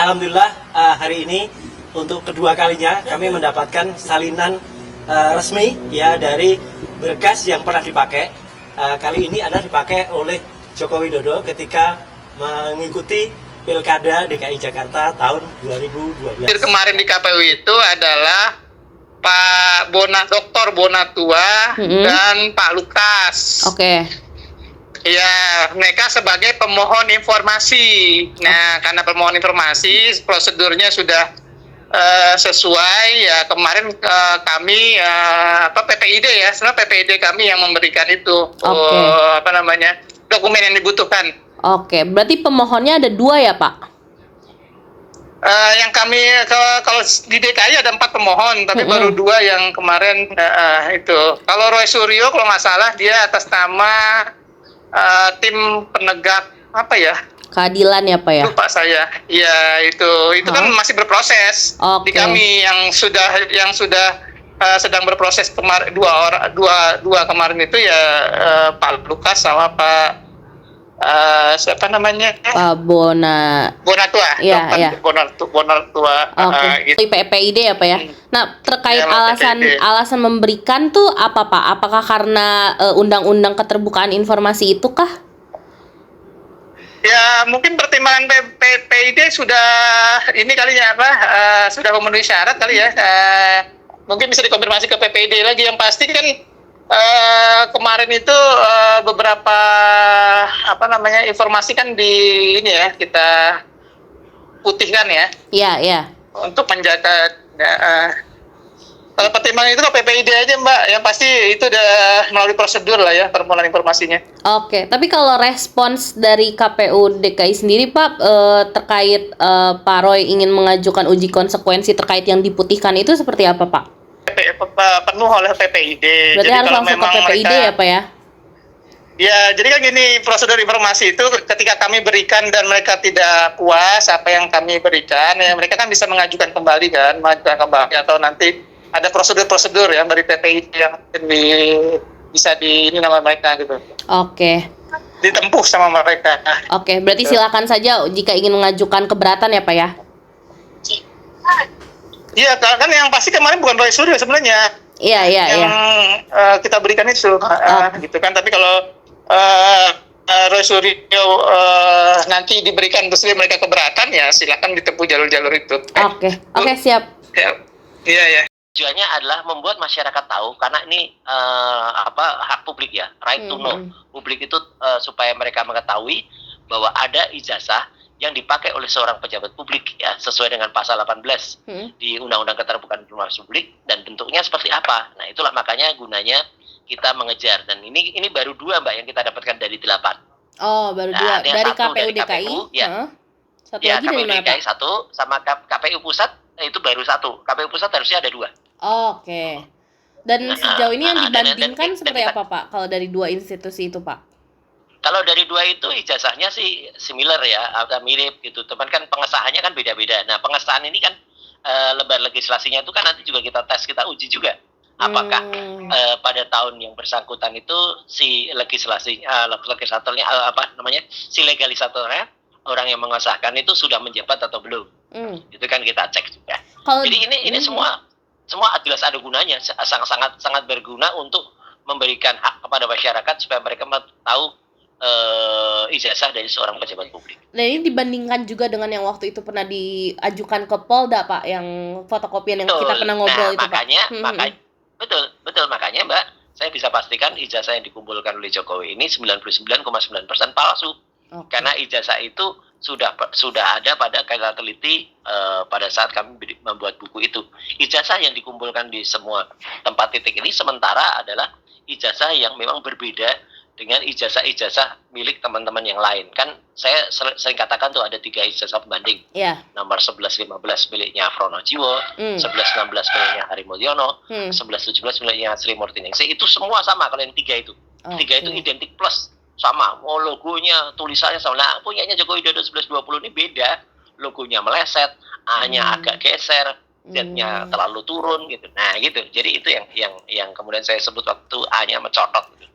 Alhamdulillah hari ini untuk kedua kalinya kami mendapatkan salinan resmi ya dari berkas yang pernah dipakai. Kali ini adalah dipakai oleh Joko Widodo ketika mengikuti Pilkada DKI Jakarta tahun 2012. Kemarin di KPU itu adalah Pak Dr. Bonatua dan Pak Lukas. Oke. Ya, mereka sebagai pemohon informasi. Nah, karena pemohon informasi, prosedurnya sudah sesuai. Ya, kemarin kami PPID ya, sebenarnya PPID kami yang memberikan itu dokumen yang dibutuhkan. Oke, berarti pemohonnya ada 2 ya, Pak? Yang kami kalau di DKI ada 4 pemohon, tapi baru 2 yang kemarin itu. Kalau Roy Suryo kalau nggak salah dia atas nama tim penegak keadilan ya, Pak ya? Lupa saya. Ya itu kan masih berproses. Di kami yang sudah sedang berproses kemarin dua kemarin itu ya Pak Lukas sama Pak siapa namanya? Pak Bonatua. Iya. Bonatua. Oke. PPID ya, Pak ya. Nah, terkait alasan memberikan tuh apa, Pak? Apakah karena undang-undang keterbukaan informasi itu kah? Ya, mungkin pertimbangan PPID sudah ini kalinya sudah memenuhi syarat kali ya. Mungkin bisa dikonfirmasi ke PPID lagi. Yang pasti kan kemarin itu beberapa informasi kan kita putihkan ya. Iya. Untuk menjaga kalau pertimbangan itu ke PPID aja, Mbak. Yang pasti itu udah melalui prosedur lah ya permohonan informasinya. Oke, tapi kalau respons dari KPU DKI sendiri, Pak, terkait Pak Roy ingin mengajukan uji konsekuensi terkait yang diputihkan itu seperti apa, Pak? Penuh oleh PPID. Berarti harus langsung ke PPID ya, Pak ya? Ya, jadi kan gini, prosedur informasi itu ketika kami berikan dan mereka tidak puas apa yang kami berikan, ya mereka kan bisa mengajukan kembali atau nanti ada prosedur-prosedur ya dari PPID yang bisa ini nama mereka gitu. Oke. Ditempuh sama mereka. Oke, berarti silakan saja jika ingin mengajukan keberatan ya, Pak ya? Iya, kan yang pasti kemarin bukan Roy Suryo sebenarnya. Iya. Yang kita berikan itu, gitu kan. Tapi kalau Roy Suryo nanti diberikan terus mereka keberatan, ya silakan ditempuh jalur-jalur itu. Oke, siap. Iya. Tujuannya adalah membuat masyarakat tahu, karena ini hak publik ya, right to know. Publik itu supaya mereka mengetahui bahwa ada ijazah yang dipakai oleh seorang pejabat publik ya, sesuai dengan pasal 18 di Undang-Undang Keterbukaan Informasi Publik, dan bentuknya seperti apa. Nah, itulah makanya gunanya kita mengejar, dan ini baru 2, Mbak, yang kita dapatkan dari 8. Oh, baru 2 dari KPU DKI. Satu ya, lagi KPU dari mana, DKI Pak? 1 sama KPU Pusat itu baru 1. KPU Pusat harusnya ada 2. Oke. Dan sejauh ini yang dibandingkan seperti apa, Pak? Kalau dari 2 institusi itu, Pak? Kalau dari 2 itu ijazahnya sih similar ya, atau mirip gitu. Teman kan pengesahannya kan beda-beda. Nah, pengesahan ini kan lembar legislasinya itu kan nanti juga kita tes, kita uji juga. Apakah pada tahun yang bersangkutan itu si legislatornya si legalisatornya, orang yang mengesahkan itu sudah menjabat atau belum. Itu kan kita cek juga. Jadi ini semua jelas ada gunanya, sangat berguna untuk memberikan hak kepada masyarakat supaya mereka tahu ijazah dari seorang pejabat publik. Nah, ini dibandingkan juga dengan yang waktu itu pernah diajukan ke Polda, Pak, yang fotokopian yang kita pernah ngobrol itu, makanya, Pak. Betul, makanya, Mbak, saya bisa pastikan ijazah yang dikumpulkan oleh Jokowi ini 99,9% palsu. Karena ijazah itu sudah ada pada kata teliti pada saat kami membuat buku itu. Ijazah yang dikumpulkan di semua tempat titik ini sementara adalah ijazah yang memang berbeda dengan ijazah-ijazah milik teman-teman yang lain. Kan saya sering katakan tuh ada 3 ijazah pembanding. Nomor 1115 miliknya Frono Jiwo, 1116 miliknya Hari Mulyono, 1117 miliknya Sri Murtiningsih. Itu semua sama kalau yang 3 itu. 3 itu identik plus. Sama, logonya, tulisannya sama. Nah, punyanya Joko Widodo 1120 ini beda. Logonya meleset, A-nya agak geser, Z-nya terlalu turun gitu. Nah, gitu. Jadi itu yang kemudian saya sebut waktu A-nya mencotot gitu.